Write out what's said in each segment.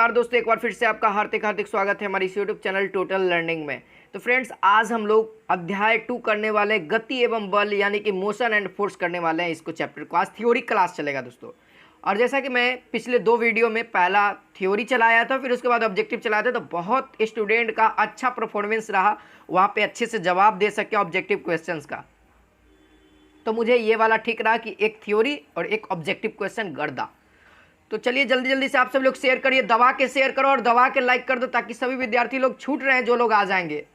नमस्कार दोस्तों, एक बार फिर से आपका हार्दिक हार्दिक स्वागत है हमारी इस यूट्यूब चैनल टोटल लर्निंग में। तो फ्रेंड्स, आज हम लोग अध्याय 2 करने वाले हैं, गति एवं बल यानी कि मोशन एंड फोर्स करने वाले हैं इसको चैप्टर को। आज थ्योरी क्लास चलेगा दोस्तों। और जैसा कि मैं पिछले 2 वीडियो में पहला थ्योरी चलाया था, फिर उसके बाद ऑब्जेक्टिव चलाया था, तो बहुत स्टूडेंट का अच्छा परफॉर्मेंस रहा, वहाँ पर अच्छे से जवाब दे सके ऑब्जेक्टिव क्वेश्चन का। तो मुझे ये वाला ठीक रहा कि एक थ्योरी और एक ऑब्जेक्टिव क्वेश्चन गर्दा। तो चलिए जल्दी जल्दी से आप सब लोग शेयर करिए, दबा के शेयर करो और दबा के लाइक कर दो, ताकि सभी विद्यार्थी लोग छूट रहे हैं जो लोग आ जाएंगे।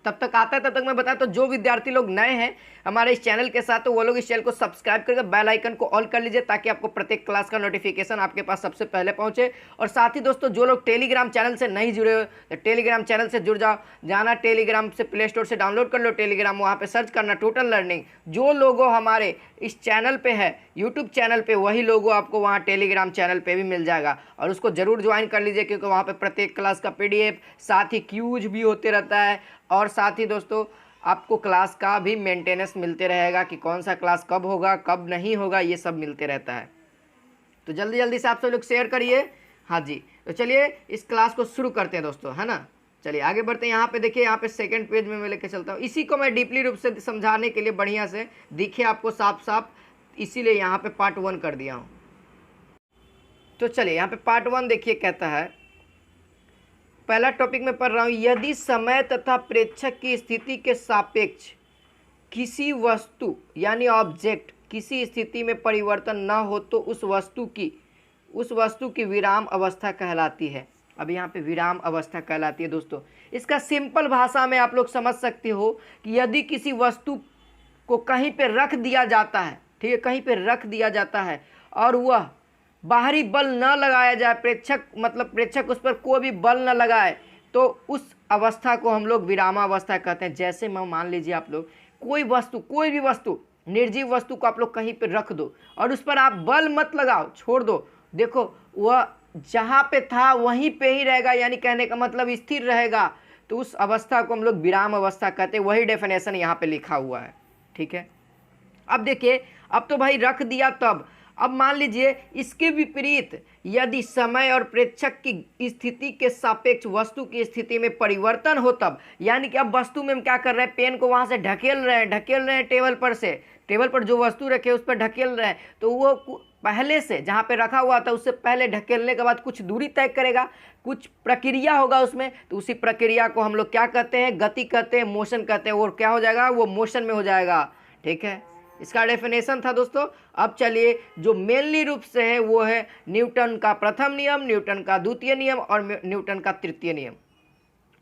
तब तक आता है तब तक मैं बताता, तो जो विद्यार्थी लोग नए हैं हमारे इस चैनल के साथ, तो वो लोग इस चैनल को सब्सक्राइब करके बेल आइकन को ऑल कर लीजिए, ताकि आपको प्रत्येक क्लास का नोटिफिकेशन आपके पास सबसे पहले पहुंचे। और साथ ही दोस्तों, जो लोग टेलीग्राम चैनल से नहीं जुड़े हो तो टेलीग्राम चैनल से जुड़ जाओ। जाना टेलीग्राम से प्ले स्टोर से डाउनलोड कर लो टेलीग्राम, वहाँ पर सर्च करना टोटल लर्निंग। जो लोगो हमारे इस चैनल पे है, यूट्यूब चैनल पे, वही लोगो आपको वहाँ टेलीग्राम चैनल पे भी मिल जाएगा, और उसको ज़रूर ज्वाइन कर लीजिए, क्योंकि वहाँ पे प्रत्येक क्लास का PDF, साथ ही क्यूज भी होते रहता है, और साथ ही दोस्तों आपको क्लास का भी मेंटेनेंस मिलते रहेगा कि कौन सा क्लास कब होगा कब नहीं होगा, ये सब मिलते रहता है। तो जल्दी जल्दी से आप सब लोग शेयर करिए। हाँ जी, तो चलिए इस क्लास को शुरू करते हैं दोस्तों, है ना। चलिए आगे बढ़ते हैं। यहाँ पे देखिए, यहाँ पे सेकंड पेज में मैं लेके चलता हूँ। इसी को मैं डीपली रूप से समझाने के लिए बढ़िया से दिखे आपको साफ साफ, इसीलिए यहाँ पे पार्ट 1 कर दिया हूँ। तो चलिए यहाँ पे पार्ट 1 देखिए, कहता है, पहला टॉपिक में पढ़ रहा हूँ, यदि समय तथा प्रेक्षक की स्थिति के सापेक्ष किसी वस्तु यानी ऑब्जेक्ट किसी स्थिति में परिवर्तन न हो तो उस वस्तु की विराम अवस्था कहलाती है। अब यहाँ पे विराम अवस्था कहलाती है दोस्तों। इसका सिंपल भाषा में आप लोग समझ सकते हो कि यदि किसी वस्तु को कहीं पे रख दिया जाता है, ठीक है, कहीं पे रख दिया जाता है, और वह बाहरी बल न लगाया जाए, प्रेक्षक उस पर कोई भी बल न लगाए, तो उस अवस्था को हम लोग विरामावस्था कहते हैं। जैसे मैं मान लीजिए आप लोग कोई भी वस्तु निर्जीव वस्तु को आप लोग कहीं पे रख दो और उस पर आप बल मत लगाओ, छोड़ दो, देखो वह जहाँ पे था वहीं पे ही रहेगा, यानी कहने का मतलब स्थिर रहेगा, तो उस अवस्था को हम लोग विराम अवस्था कहते हैं। वही डेफिनेशन यहाँ पे लिखा हुआ है, ठीक है। अब देखिए, अब तो भाई रख दिया तब, अब मान लीजिए इसके विपरीत यदि समय और प्रेक्षक की स्थिति के सापेक्ष वस्तु की स्थिति में परिवर्तन हो तब, यानी कि अब वस्तु में हम क्या कर रहे हैं, पेन को वहाँ से ढकेल रहे हैं टेबल पर जो वस्तु रखे उस पर ढकेल रहे हैं, तो वो पहले से जहाँ पे रखा हुआ था उससे पहले ढकेलने के बाद कुछ दूरी तय करेगा, कुछ प्रक्रिया होगा उसमें, तो उसी प्रक्रिया को हम लोग क्या कहते हैं, गति कहते हैं, मोशन कहते हैं। और क्या हो जाएगा, वो मोशन में हो जाएगा, ठीक है। इसका डेफिनेशन था दोस्तों। अब चलिए, जो मेनली रूप से है वो है न्यूटन का प्रथम नियम, न्यूटन का द्वितीय नियम और न्यूटन का तृतीय नियम।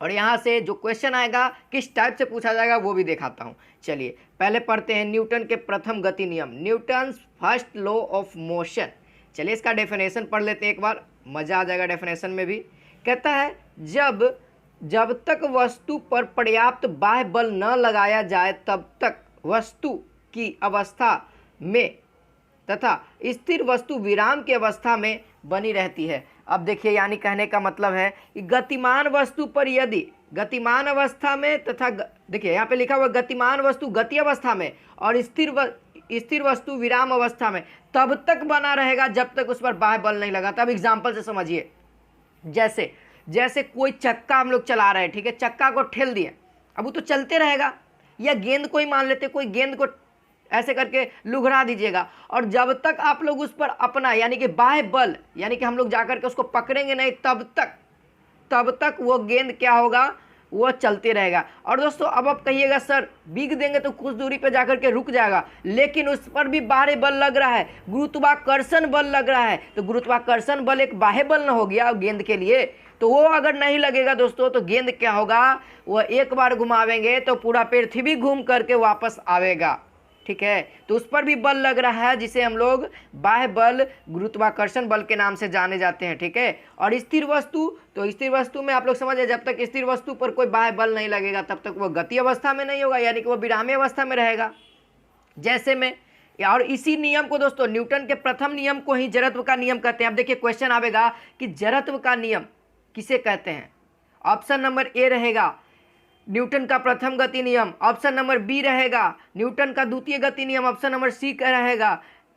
और यहाँ से जो क्वेश्चन आएगा किस टाइप से पूछा जाएगा वो भी दिखाता हूँ। चलिए पहले पढ़ते हैं न्यूटन के प्रथम गति नियम, Newton first law of motion. चलिए इसका डेफिनेशन पढ़ लेते हैं एक बार, मज़ा आ जाएगा डेफिनेशन में भी। कहता है, जब तक वस्तु पर पर्याप्त बाह्य बल न लगाया जाए तब तक वस्तु की अवस्था में तथा स्थिर वस्तु विराम की अवस्था में बनी रहती है। अब देखिए, यानी कहने का मतलब है कि गतिमान वस्तु पर यदि गतिमान अवस्था में तथा देखिए यहाँ पे लिखा हुआ गतिमान वस्तु गति अवस्था में और स्थिर वस्तु विराम अवस्था में तब तक बना रहेगा जब तक उस पर बाह्य बल नहीं लगा। तब एग्जाम्पल से समझिए, जैसे कोई चक्का हम लोग चला रहे हैं, ठीक है, चक्का को ठेल दिए, अब वो तो चलते रहेगा। या गेंद को ही मान लेते, कोई गेंद को ऐसे करके लुघरा दीजिएगा, और जब तक आप लोग उस पर अपना यानी कि बाह्य बल, यानी कि हम लोग जाकर के उसको पकड़ेंगे नहीं, तब तक वो गेंद क्या होगा, वो चलते रहेगा। और दोस्तों अब आप कहिएगा सर भीग देंगे तो कुछ दूरी पे जाकर के रुक जाएगा, लेकिन उस पर भी बाह्य बल लग रहा है, गुरुत्वाकर्षण बल लग रहा है, तो गुरुत्वाकर्षण बल एक बाह्य बल न हो गया गेंद के लिए, तो वो अगर नहीं लगेगा दोस्तों तो गेंद क्या होगा, वह एक बार घुमावेंगे तो पूरा पृथ्वी घूम करके वापस आवेगा, ठीक है। तो उस पर भी बल लग रहा है, जिसे हम लोग बाह्य बल गुरुत्वाकर्षण बल के नाम से जाने जाते हैं, ठीक है। और स्थिर वस्तु, तो स्थिर वस्तु में आप लोग समझे, जब तक स्थिर वस्तु पर कोई बाह्य बल नहीं लगेगा तब तक वो गति अवस्था में नहीं होगा, यानी कि वो विरामी अवस्था में रहेगा। जैसे में, और इसी नियम को दोस्तों, न्यूटन के प्रथम नियम को ही जड़त्व का नियम कहते हैं। अब देखिए क्वेश्चन आवेगा कि जड़त्व का नियम किसे कहते हैं। ऑप्शन नंबर ए रहेगा न्यूटन का प्रथम गति नियम, ऑप्शन नंबर बी रहेगा न्यूटन का द्वितीय गति नियम, ऑप्शन नंबर सी का रहेगा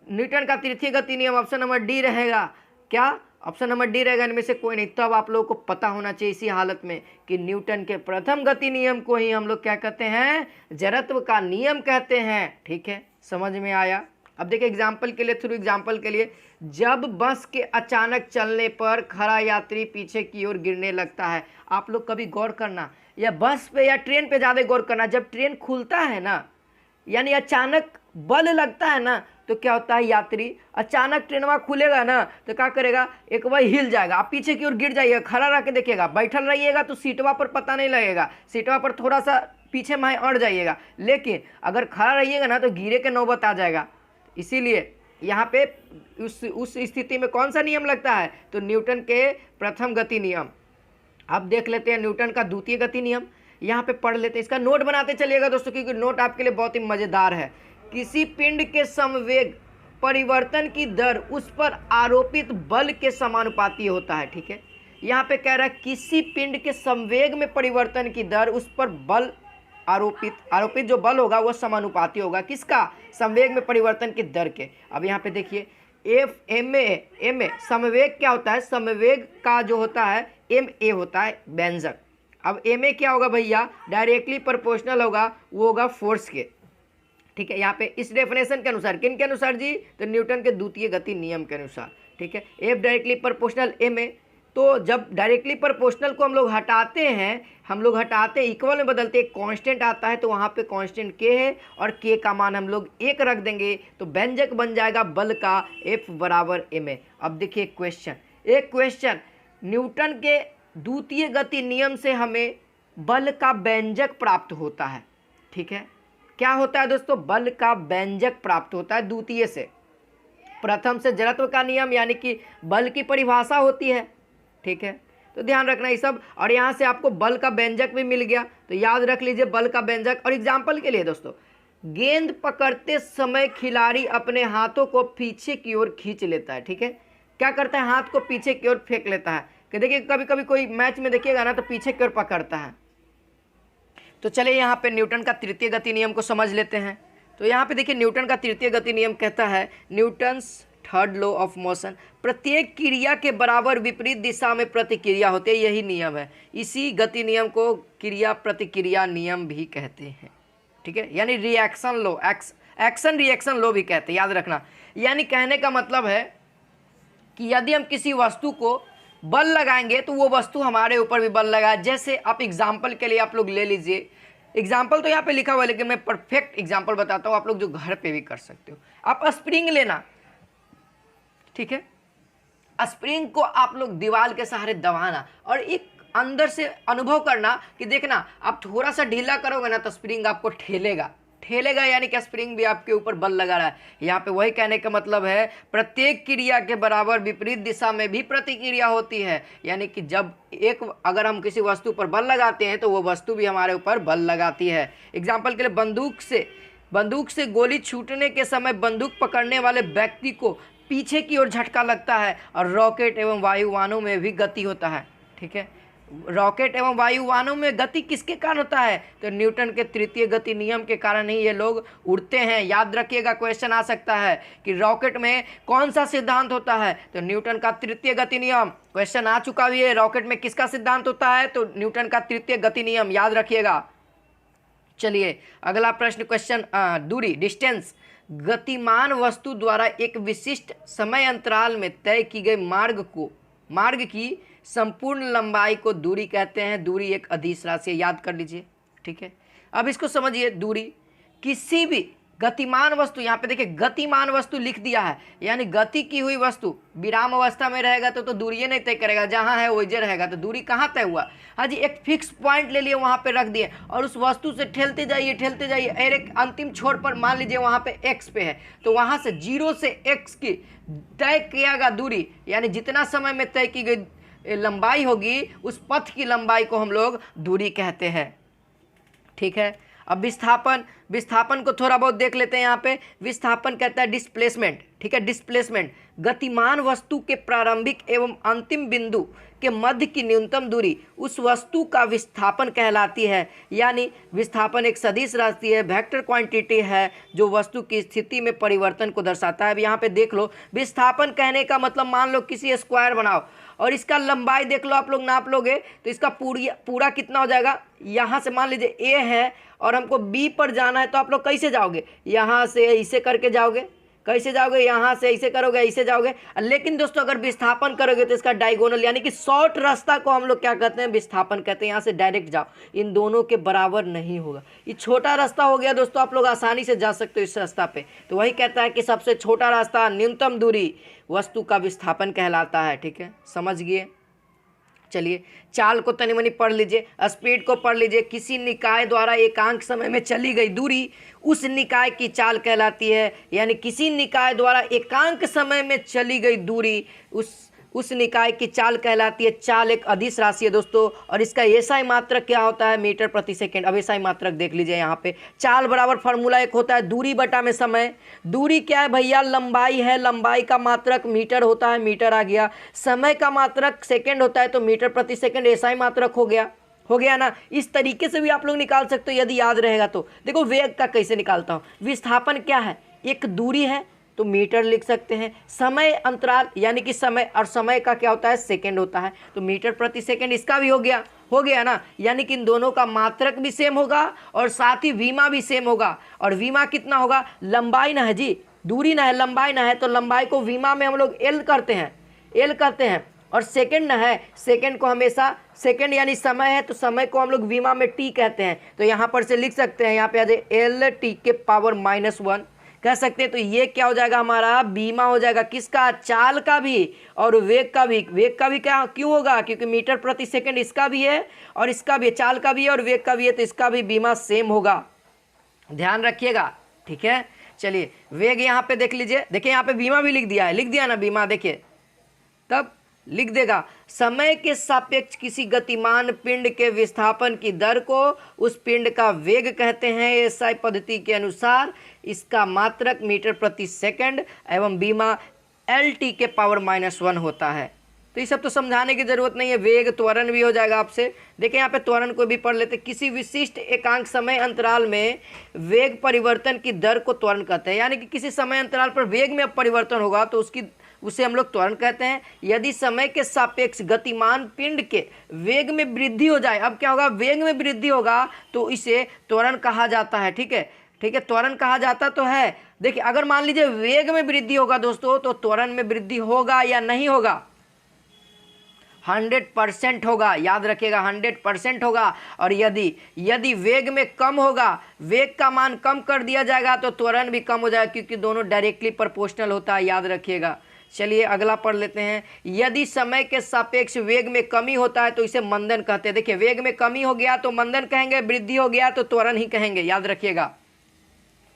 न्यूटन का तृतीय गति नियम, ऑप्शन नंबर डी रहेगा क्या, ऑप्शन नंबर डी रहेगा इनमें से कोई नहीं। तब आप लोगों को पता होना चाहिए इसी हालत में कि न्यूटन के प्रथम गति नियम को ही हम लोग क्या कहते हैं, जड़त्व का नियम कहते हैं। ठीक है, समझ में आया। अब देखिए एग्जाम्पल के लिए, थ्रू एग्जाम्पल के लिए, जब बस के अचानक चलने पर खड़ा यात्री पीछे की ओर गिरने लगता है। आप लोग कभी गौर करना, या बस पे या ट्रेन पे ज़्यादा गौर करना, जब ट्रेन खुलता है ना, यानी अचानक बल लगता है ना, तो क्या होता है, यात्री अचानक ट्रेनवा खुलेगा ना तो क्या करेगा, एक बार हिल जाएगा, आप पीछे की ओर गिर जाइएगा। खड़ा रह के देखिएगा, बैठल रहिएगा तो सीटवा पर पता नहीं लगेगा, सीटवा पर थोड़ा सा पीछे माए अड़ जाइएगा, लेकिन अगर खड़ा रहिएगा ना तो गिरे के नौबत आ जाएगा। इसीलिए यहाँ पे उस स्थिति में कौन सा नियम लगता है, तो न्यूटन के प्रथम गति नियम। अब देख लेते हैं न्यूटन का द्वितीय गति नियम, यहाँ पे पढ़ लेते हैं। इसका नोट बनाते चलिएगा दोस्तों, क्योंकि नोट आपके लिए बहुत ही मज़ेदार है। किसी पिंड के संवेग परिवर्तन की दर उस पर आरोपित बल के समानुपाती होता है। ठीक है, यहाँ पे कह रहा है किसी पिंड के संवेग में परिवर्तन की दर उस पर बल आरोपित जो बल होगा वह समानुपाती होगा, किसका, संवेग में परिवर्तन की दर के। अब यहाँ पे देखिए एम ए समवेग क्या होता है, समवेग का जो होता है एम ए होता है व्यंजक। अब एम ए क्या होगा भैया, डायरेक्टली प्रोपोर्शनल होगा, वो होगा फोर्स के। ठीक है, यहाँ पे इस डेफिनेशन के अनुसार, किन के अनुसार जी, तो न्यूटन के द्वितीय गति नियम के अनुसार। ठीक है, F directly proportional M A. तो जब डायरेक्टली प्रोपोर्शनल को हम लोग हटाते हैं, इक्वल में बदलते हैं, कांस्टेंट आता है तो वहाँ पे कांस्टेंट के है और के का मान हम लोग 1 रख देंगे, तो व्यंजक बन जाएगा बल का एफ बराबर एम ए। अब देखिए क्वेश्चन, न्यूटन के द्वितीय गति नियम से हमें बल का व्यंजक प्राप्त होता है। ठीक है, क्या होता है दोस्तों, बल का व्यंजक प्राप्त होता है द्वितीय से। प्रथम से जड़त्व का नियम यानी कि बल की परिभाषा होती है। ठीक है, तो ध्यान रखना ये सब, और यहाँ से आपको बल का व्यंजक भी मिल गया, तो याद रख लीजिए बल का व्यंजक। और एग्जाम्पल के लिए दोस्तों, गेंद पकड़ते समय खिलाड़ी अपने हाथों को पीछे की ओर खींच लेता है। ठीक है, क्या करता है, हाथ को पीछे की ओर फेंक लेता है। कि देखिए कभी कभी कोई मैच में देखिएगा ना तो पीछे की ओर पकड़ता है। तो चलिए यहाँ पे न्यूटन का तृतीय गति नियम को समझ लेते हैं। तो यहाँ पे देखिए न्यूटन का तृतीय गति नियम कहता है, Newton's third law of motion, प्रत्येक क्रिया के बराबर विपरीत दिशा में प्रतिक्रिया होती है, यही नियम है। इसी गति नियम को क्रिया प्रतिक्रिया नियम भी कहते हैं। ठीक है, यानी reaction law, action reaction law भी कहते हैं, याद रखना। यानी कहने का मतलब है कि यदि हम किसी वस्तु को बल लगाएंगे तो वो वस्तु हमारे ऊपर भी बल लगाए। जैसे आप एग्जाम्पल के लिए आप लोग ले लीजिए, एग्जाम्पल तो यहाँ पे लिखा हुआ है लेकिन मैं परफेक्ट एग्जाम्पल बताता हूँ, आप लोग जो घर पे भी कर सकते हो। आप स्प्रिंग लेना, ठीक है, स्प्रिंग को आप लोग दीवार के सहारे दबाना और एक अंदर से अनुभव करना कि देखना आप थोड़ा सा ढीला करोगे ना तो स्प्रिंग आपको ठेलेगा, यानी कि स्प्रिंग भी आपके ऊपर बल लगा रहा है। यहाँ पे वही कहने का मतलब है, प्रत्येक क्रिया के बराबर विपरीत दिशा में भी प्रतिक्रिया होती है। यानी कि जब अगर हम किसी वस्तु पर बल लगाते हैं तो वो वस्तु भी हमारे ऊपर बल लगाती है। एग्जाम्पल के लिए बंदूक से गोली छूटने के समय बंदूक पकड़ने वाले व्यक्ति को पीछे की ओर झटका लगता है, और रॉकेट एवं वायुयानों में भी गति होता है। ठीक है, रॉकेट एवं वायुयानों में गति किसके कारण होता है, तो न्यूटन के तृतीय गति नियम के कारण ही ये लोग उड़ते हैं। याद रखिएगा, क्वेश्चन आ सकता है कि रॉकेट में कौन सा सिद्धांत होता है, तो न्यूटन का तृतीय गति नियम। क्वेश्चन आ चुका भी है, रॉकेट में किसका सिद्धांत होता है, तो न्यूटन का तृतीय गति नियम, याद रखिएगा। चलिए अगला प्रश्न, क्वेश्चन दूरी, डिस्टेंस, गतिमान वस्तु द्वारा एक विशिष्ट समय अंतराल में तय की गई मार्ग की संपूर्ण लंबाई को दूरी कहते हैं। दूरी एक अदिश राशि है, याद कर लीजिए। ठीक है, अब इसको समझिए, दूरी किसी भी गतिमान वस्तु, यहाँ पे देखिए गतिमान वस्तु लिख दिया है, यानी गति की हुई वस्तु विराम अवस्था में रहेगा तो दूरी नहीं तय करेगा, जहाँ है वही रहेगा, तो दूरी कहाँ तय हुआ। हाँ जी, एक फिक्स पॉइंट ले लिए, वहाँ पे रख दिए और उस वस्तु से ठेलते जाइए और एक अंतिम छोर पर मान लीजिए वहाँ पे x पे है, तो वहाँ से 0 से x की तय किया गया दूरी, यानी जितना समय में तय की गई लंबाई होगी उस पथ की लंबाई को हम लोग दूरी कहते हैं। ठीक है, अब विस्थापन, विस्थापन को थोड़ा बहुत देख लेते हैं। यहाँ पे विस्थापन कहता है डिस्प्लेसमेंट, ठीक है, डिस्प्लेसमेंट गतिमान वस्तु के प्रारंभिक एवं अंतिम बिंदु के मध्य की न्यूनतम दूरी उस वस्तु का विस्थापन कहलाती है। यानी विस्थापन एक सदिश राशि है, वेक्टर क्वांटिटी है जो वस्तु की स्थिति में परिवर्तन को दर्शाता है। अब यहाँ पे देख लो, विस्थापन कहने का मतलब मान लो किसी स्क्वायर बनाओ और इसका लंबाई देख लो, आप लोग नाप लोगे तो इसका पूरा कितना हो जाएगा। यहाँ से मान लीजिए ए है और हमको बी पर जाना है, तो आप लोग कैसे जाओगे, यहाँ से ऐसे करके जाओगे, कैसे जाओगे, यहाँ से ऐसे करोगे, ऐसे जाओगे। लेकिन दोस्तों अगर विस्थापन करोगे तो इसका डायगोनल यानी कि शॉर्ट रास्ता को हम लोग क्या कहते हैं, विस्थापन कहते हैं। यहाँ से डायरेक्ट जाओ, इन दोनों के बराबर नहीं होगा। ये छोटा रास्ता हो गया दोस्तों, आप लोग आसानी से जा सकते हो इस रास्ता पे। तो वही कहता है कि सबसे छोटा रास्ता, न्यूनतम दूरी वस्तु का विस्थापन कहलाता है। ठीक है, समझ गए। चलिए चाल को तनी मनी पढ़ लीजिए, स्पीड को पढ़ लीजिए। किसी निकाय द्वारा एकांक समय में चली गई दूरी उस निकाय की चाल कहलाती है। यानी किसी निकाय द्वारा एकांक समय में चली गई दूरी उस निकाय की चाल कहलाती है। चाल एक अदिश राशि है दोस्तों, और इसका एसआई मात्रक क्या होता है, मीटर प्रति सेकंड। अब एसआई मात्रक देख लीजिए यहाँ पे। चाल बराबर फार्मूला एक होता है दूरी बटा में समय। दूरी क्या है भैया, लंबाई है, लंबाई का मात्रक मीटर होता है, मीटर आ गया। समय का मात्रक सेकंड होता है, तो मीटर प्रति सेकंड एसआई मात्रक हो गया ना। इस तरीके से भी आप लोग निकाल सकते हो यदि याद रहेगा तो। देखो वेग का कैसे निकालता हूँ, विस्थापन क्या है, एक दूरी है तो मीटर लिख सकते हैं। समय अंतराल यानी कि समय, और समय का क्या होता है, सेकंड होता है, तो मीटर प्रति सेकंड इसका भी हो गया ना। यानी कि इन दोनों का मात्रक भी सेम होगा और साथ ही विमा भी सेम होगा। और विमा कितना होगा, लंबाई ना है जी, दूरी ना है, लंबाई ना है, तो लंबाई को विमा में हम लोग एल करते हैं। और सेकंड ना है, सेकंड को हमेशा, सेकंड यानी समय है तो समय को हम लोग विमा में टी कहते हैं। तो यहाँ पर से लिख सकते हैं, यहाँ पे आ जाए एल टी के पावर -1 कह सकते हैं। तो ये क्या हो जाएगा हमारा, बीमा हो जाएगा। किसका, चाल का भी और वेग का भी। वेग का भी क्या क्यों होगा, क्योंकि मीटर प्रति सेकंड इसका भी है और इसका भी, चाल का भी है और वेग का भी है, तो इसका भी बीमा सेम होगा, ध्यान रखिएगा। ठीक है, चलिए वेग यहाँ पे देख लीजिए, देखिए यहाँ पे बीमा भी लिख दिया ना बीमा, देखिए तब लिख देगा। समय के सापेक्ष किसी गतिमान पिंड के विस्थापन की दर को उस पिंड का वेग कहते हैं एसआई पद्धति के अनुसार। इसका मात्रक मीटर प्रति सेकंड एवं बीमा एल टी के पावर -1 होता है। तो ये सब तो समझाने की जरूरत नहीं है। वेग त्वरण भी हो जाएगा आपसे। देखिए यहाँ पे त्वरण को भी पढ़ लेते। किसी विशिष्ट एकांक समय अंतराल में वेग परिवर्तन की दर को त्वरण कहते हैं। यानी कि किसी समय अंतराल पर वेग में परिवर्तन होगा तो उसे हम लोग त्वरण कहते हैं। यदि समय के सापेक्ष गतिमान पिंड के वेग में वृद्धि हो जाए, अब क्या होगा, वेग में वृद्धि होगा तो इसे त्वरण कहा जाता है। ठीक है, त्वरण कहा जाता तो है। देखिए अगर मान लीजिए वेग में वृद्धि होगा दोस्तों, तो त्वरण में वृद्धि होगा या नहीं होगा, 100% होगा, याद रखिएगा 100% होगा। और यदि वेग में कम होगा, वेग का मान कम कर दिया जाएगा तो त्वरण भी कम हो जाएगा, क्योंकि दोनों डायरेक्टली प्रोपोर्शनल होता है, याद रखिएगा। चलिए अगला पढ़ लेते हैं। यदि समय के सापेक्ष वेग में कमी होता है तो इसे मंदन कहते हैं। देखिए वेग में कमी हो गया तो मंदन कहेंगे, वृद्धि हो गया तो त्वरण ही कहेंगे, याद रखिएगा।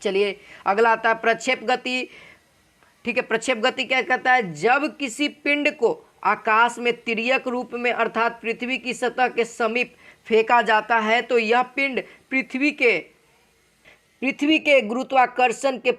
चलिए अगला आता है प्रक्षेप गति। ठीक है, प्रक्षेप गति क्या कहता है, जब किसी पिंड को आकाश में तिर्यक रूप में अर्थात पृथ्वी की सतह के समीप फेंका जाता है तो यह पिंड पृथ्वी के गुरुत्वाकर्षण के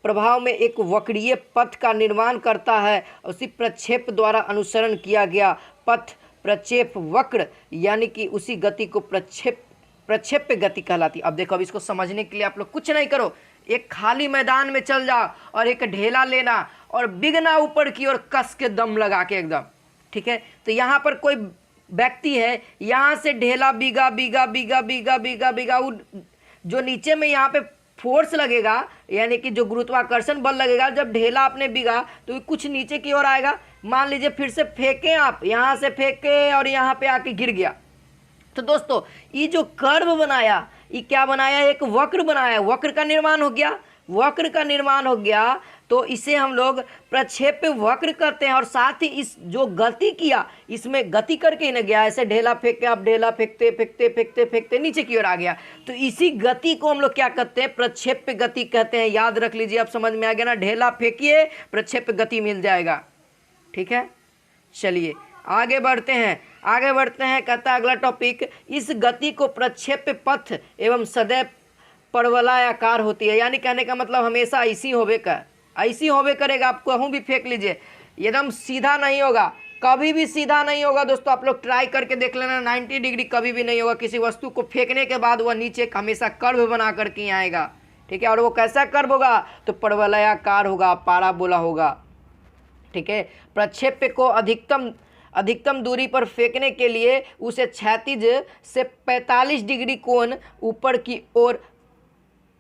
प्रभाव में एक वक्रीय पथ का निर्माण करता है। उसी प्रक्षेप द्वारा अनुसरण किया गया पथ प्रक्षेप वक्र यानी कि उसी गति को प्रक्षेप्य गति कहलाती है। अब देखो, अब इसको समझने के लिए आप लोग कुछ नहीं करो, एक खाली मैदान में चल जाओ और एक ढेला लेना और बिगना ऊपर की ओर कस के दम लगा के एकदम। ठीक है, तो यहाँ पर कोई व्यक्ति है, यहाँ से ढेला बीगा जो नीचे में यहाँ पे फोर्स लगेगा यानी कि जो गुरुत्वाकर्षण बल लगेगा, जब ढेला आपने बिगा तो कुछ नीचे की ओर आएगा। मान लीजिए फिर से फेंके, आप यहाँ से फेंके और यहाँ पे आके गिर गया, तो दोस्तों ये जो कर्व बनाया, ये क्या बनाया, एक वक्र बनाया, वक्र का निर्माण हो गया तो इसे हम लोग प्रक्षेप्य वक्र कहते हैं। और साथ ही इस जो गति किया, इसमें गति करके ही न गया, ऐसे ढेला फेंक के आप ढेला फेंकते नीचे की ओर आ गया, तो इसी गति को हम लोग क्या कहते हैं, प्रक्षेप्य गति कहते हैं। याद रख लीजिए, अब समझ में आ गया ना, ढेला फेंकिए प्रक्षेप्य गति मिल जाएगा। ठीक है, चलिए आगे बढ़ते हैं। आगे बढ़ते हैं, कहता है अगला टॉपिक, इस गति को प्रक्षेप्य पथ एवं सदैव परवलयाकार होती है। यानी कहने का मतलब हमेशा ऐसी होवे करेगा। आप कहूँ भी फेंक लीजिए, एकदम सीधा नहीं होगा, कभी भी सीधा नहीं होगा दोस्तों। आप लोग ट्राई करके देख लेना, 90 डिग्री कभी भी नहीं होगा। किसी वस्तु को फेंकने के बाद वह नीचे हमेशा कर्व बना करके आएगा, ठीक है। और वो कैसा कर्व होगा, तो परवलयाकार होगा, पाराबोला होगा, ठीक है। प्रक्षेप्य को अधिकतम दूरी पर फेंकने के लिए उसे क्षैतिज से 45 डिग्री कोण ऊपर की ओर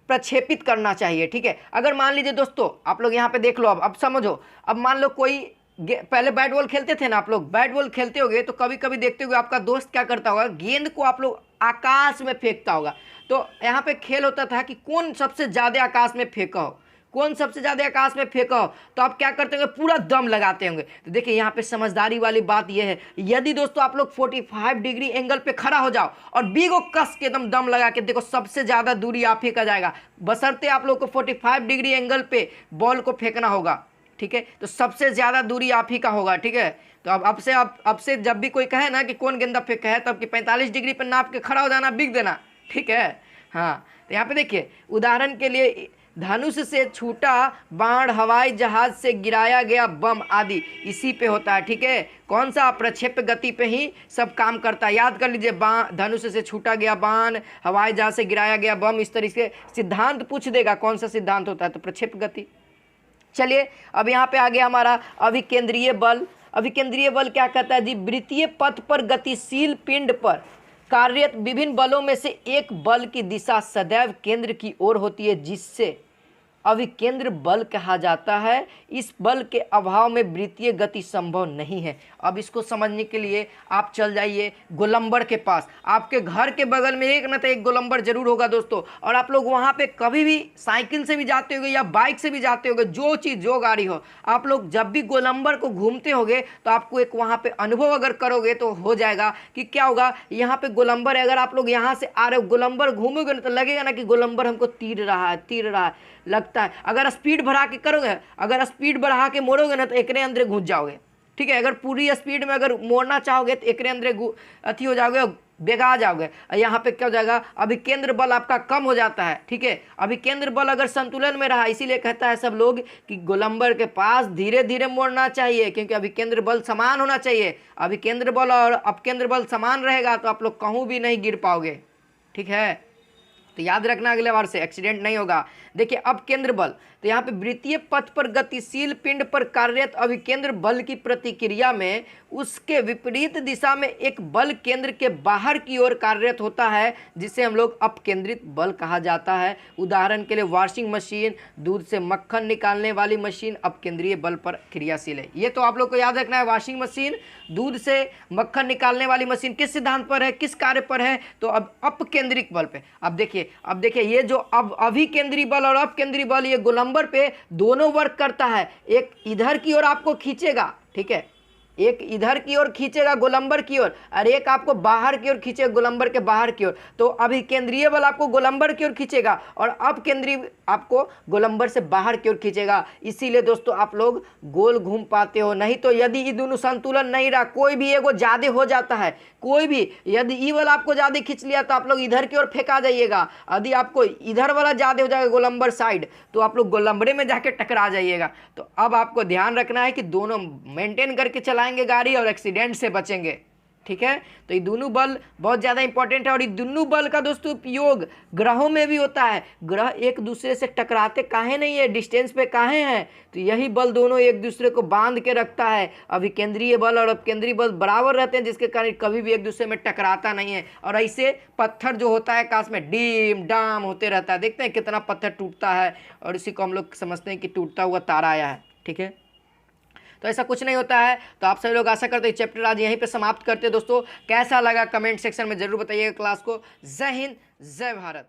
प्रक्षेपित करना चाहिए, ठीक है। अगर मान लीजिए दोस्तों, आप लोग यहाँ पे देख लो, अब समझो, अब मान लो कोई पहले बैट बॉल खेलते थे ना, आप लोग बैट बॉल खेलते होगे तो कभी कभी देखते होगे आपका दोस्त क्या करता होगा, गेंद को आप लोग आकाश में फेंकता होगा। तो यहाँ पे खेल होता था कि कौन सबसे ज़्यादा आकाश में फेंका हो, कौन सबसे ज़्यादा आकाश में फेंका हो, तो आप क्या करते होंगे, पूरा दम लगाते होंगे। तो देखिए यहाँ पे समझदारी वाली बात यह है, यदि दोस्तों आप लोग 45 डिग्री एंगल पे खड़ा हो जाओ और बीगो कस के दम लगा के देखो, सबसे ज़्यादा दूरी आप फेंका जाएगा, बशर्ते आप लोग को 45 डिग्री एंगल पे बॉल को फेंकना होगा, ठीक है। तो सबसे ज़्यादा दूरी आप ही का होगा, ठीक है। तो अब से जब भी कोई कहे ना कि कौन गेंदा फेंका है, तब कि 45 डिग्री पर नाप के खड़ा हो जाना, बिक देना, ठीक है। हाँ, तो यहाँ पे देखिए उदाहरण के लिए, धनुष से छूटा बाण, हवाई जहाज से गिराया गया बम आदि इसी पे होता है, ठीक है। कौन सा, प्रक्षेप्य गति पे ही सब काम करता है। याद कर लीजिए, धनुष से छूटा गया बाण, हवाई जहाज से गिराया गया बम, इस तरीके से सिद्धांत पूछ देगा कौन सा सिद्धांत होता है, तो प्रक्षेप्य गति। चलिए अब यहाँ पे आ गया हमारा अभिकेंद्रीय बल। अभिकेंद्रीय बल क्या कहता है जी, वृत्तीय पथ पर गतिशील पिंड पर कार्यरत विभिन्न बलों में से एक बल की दिशा सदैव केंद्र की ओर होती है, जिससे अभिकेंद्र बल कहा जाता है। इस बल के अभाव में वृत्तीय गति संभव नहीं है। अब इसको समझने के लिए आप चल जाइए गोलंबर के पास, आपके घर के बगल में एक न तो एक गोलंबर जरूर होगा दोस्तों। और आप लोग वहाँ पे कभी भी साइकिल से भी जाते होगे या बाइक से भी जाते होगे, जो चीज़ जो गाड़ी हो, आप लोग जब भी गोलंबर को घूमते होगे तो आपको एक वहाँ पे अनुभव अगर करोगे तो हो जाएगा कि क्या होगा, यहाँ पे गोलंबर है, अगर आप लोग यहाँ से आ रहे हो, गोलंबर घूमोगे ना तो लगेगा ना कि गोलंबर हमको तीर रहा है लगता है। अगर स्पीड बढ़ा के करोगे, अगर स्पीड बढ़ा के मोड़ोगे ना तो एकरे अंदर घुस जाओगे, ठीक है। अगर पूरी स्पीड में अगर मोड़ना चाहोगे तो एकरे अंदर अथी हो जाओगे, बेगा जाओगे। यहाँ पे क्या हो जाएगा, अभी केंद्र बल आपका कम हो जाता है, ठीक है। अभी केंद्र बल अगर संतुलन में रहा, इसीलिए कहता है सब लोग कि गोलंबर के पास धीरे धीरे मोड़ना चाहिए, क्योंकि अभी केंद्र बल समान होना चाहिए। अभी केंद्र बल और अपकेंद्र बल समान रहेगा तो आप लोग कहूँ भी नहीं गिर पाओगे, ठीक है। तो याद रखना, अगले बार से एक्सीडेंट नहीं होगा। देखिए अब केंद्र बल, तो यहाँ पे वृत्तीय पथ पर गतिशील पिंड पर कार्यरत अभिकेंद्र बल की प्रतिक्रिया में उसके विपरीत दिशा में एक बल केंद्र के बाहर की ओर कार्यरत होता है, जिसे हम लोग अपकेंद्रित बल कहा जाता है। उदाहरण के लिए वॉशिंग मशीन, दूध से मक्खन निकालने वाली मशीन अपकेंद्रीय बल पर क्रियाशील है। ये तो आप लोग को याद रखना है, वॉशिंग मशीन, दूध से मक्खन निकालने वाली मशीन किस सिद्धांत पर है, किस कार्य पर है, तो अब अपकेंद्रिक बल पे। अब देखिए ये जो अब अभिकेंद्री बल और अपकेंद्री बल, ये गोलंबर पे दोनों वर्क करता है। एक इधर की ओर आपको खींचेगा, ठीक है, एक इधर की ओर खींचेगा गोलंबर की ओर, और एक आपको बाहर की ओर खींचेगा गोलंबर के बाहर की ओर। तो अभी केंद्रीय बल आपको गोलंबर की ओर खींचेगा और अब केंद्रीय आपको गोलंबर से बाहर की ओर खींचेगा। इसीलिए दोस्तों आप लोग गोल घूम पाते हो। नहीं तो यदि ये दोनों संतुलन नहीं रहा, कोई भी एगो ज्यादा हो जाता है, कोई भी यदि ई वाला आपको ज्यादा खींच लिया तो आप लोग इधर की ओर फेंका जाइएगा। यदि आपको इधर वाला ज्यादा हो जाएगा गोलंबर साइड, तो आप लोग गोलंबरे में जाके टकरा जाइएगा। तो अब आपको ध्यान रखना है कि दोनों मेंटेन करके चलाएंगे गाड़ी और एक्सीडेंट से बचेंगे, ठीक है। तो ये दोनों बल बहुत ज़्यादा इंपॉर्टेंट है। और ये दोनों बल का दोस्तों उपयोग ग्रहों में भी होता है। ग्रह एक दूसरे से टकराते काहे नहीं है, डिस्टेंस पे काहे हैं, तो यही बल दोनों एक दूसरे को बांध के रखता है। अभी केंद्रीय बल और अपकेंद्रीय बल बराबर रहते हैं, जिसके कारण कभी भी एक दूसरे में टकराता नहीं है। और ऐसे पत्थर जो होता है आकाश में डीम डाम होते रहता है, देखते हैं कितना पत्थर टूटता है, और इसी को हम लोग समझते हैं कि टूटता हुआ तारा आया है, ठीक है। तो ऐसा कुछ नहीं होता है। तो आप सभी लोग आशा करते हैं चैप्टर आज यहीं पे समाप्त करते हैं। दोस्तों कैसा लगा कमेंट सेक्शन में जरूर बताइएगा क्लास को। जय हिंद, जय भारत।